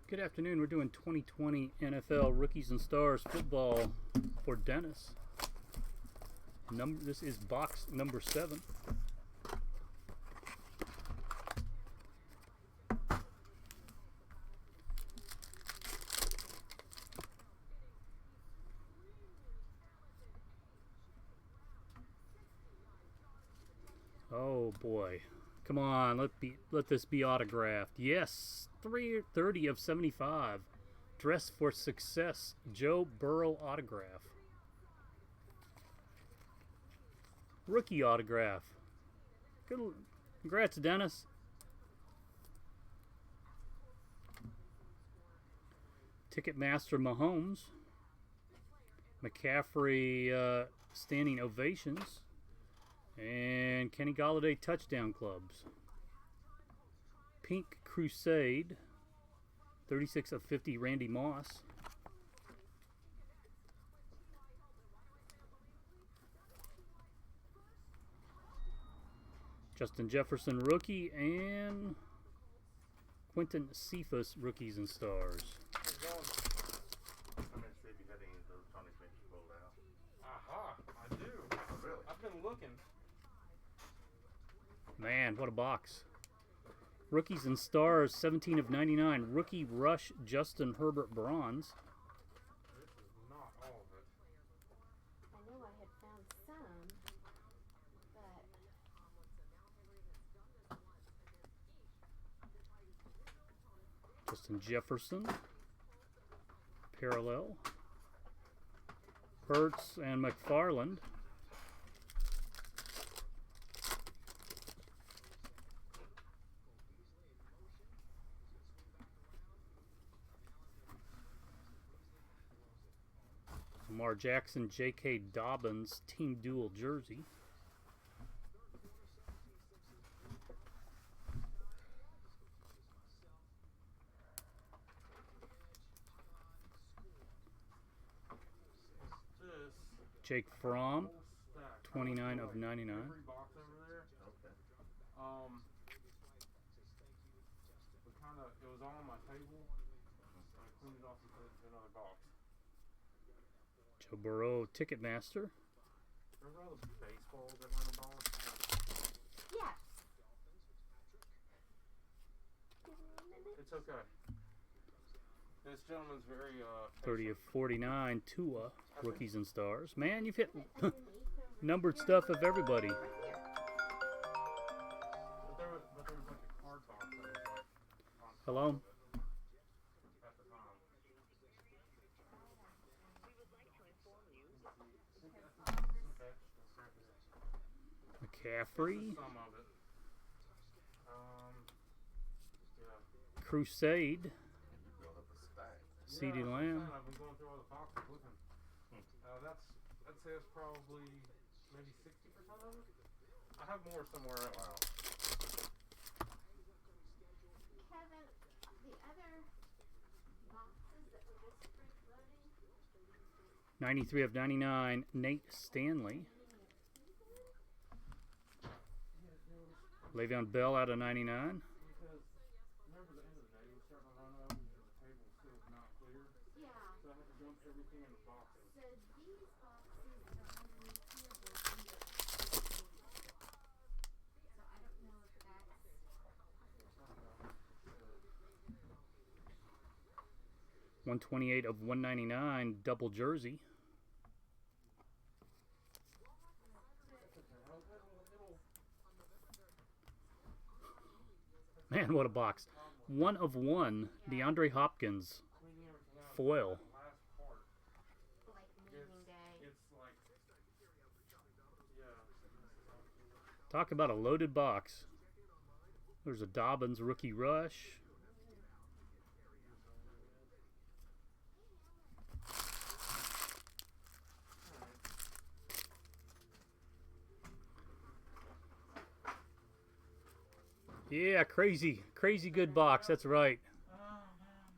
Good afternoon. We're doing 2020 NFL Rookies and Stars football for Dennis. This is box number 7. Oh boy. Come on, let this be autographed. Yes, 330 of 75. Dress for Success, Joe Burrow autograph. Rookie autograph. Good, congrats, Dennis. Ticketmaster Mahomes. McCaffrey standing ovations. And Kenny Golladay touchdown clubs. Pink Crusade, 36 of 50, Randy Moss. Justin Jefferson rookie and Quentin Cephas rookies and stars. I do. Oh, really? I've been looking. Man, what a box. Rookies and stars, 17 of 99. Rookie rush, Justin Herbert bronze. This is not all of it. I know I had found some, but... Justin Jefferson. Parallel. Hertz and McFarland. Lamar Jackson, J.K. Dobbins, team dual jersey. Jake Fromm, 29 of 99. Every box over there. Okay. It was all on my table. I cleaned it off and put it into another box. Joe Burrow, Ticketmaster. Remember all the baseballs that were in the box? Yes. It's okay. This gentleman's very 30 of 49, Tua, rookies and stars. Man, you've hit numbered stuff of everybody. But there was like a card box that was like on Hello? at the time. McCaffrey, Some of it. Yeah. Crusade, CeeDee Lamb. I've been going through all the boxes looking. I'd say it's probably maybe 60% of it. I have more somewhere else. Wow. Kevin, the other boxes that were just free-floating? 93 of 99, Nate Stanley. Le'Veon Bell out of 99. Because remember the end of the day, we started to run over and the table still not clear. Yeah. So I had to dump everything in the boxes. So these boxes are underneath here, but under. So I don't know if that's... 128 of 199, double jersey. Man, what a box. 1 of 1, DeAndre Hopkins, foil. Last part. Like moving day. It's like, yeah. Talk about a loaded box. There's a Dobbins rookie rush. Yeah, crazy good box. That's right.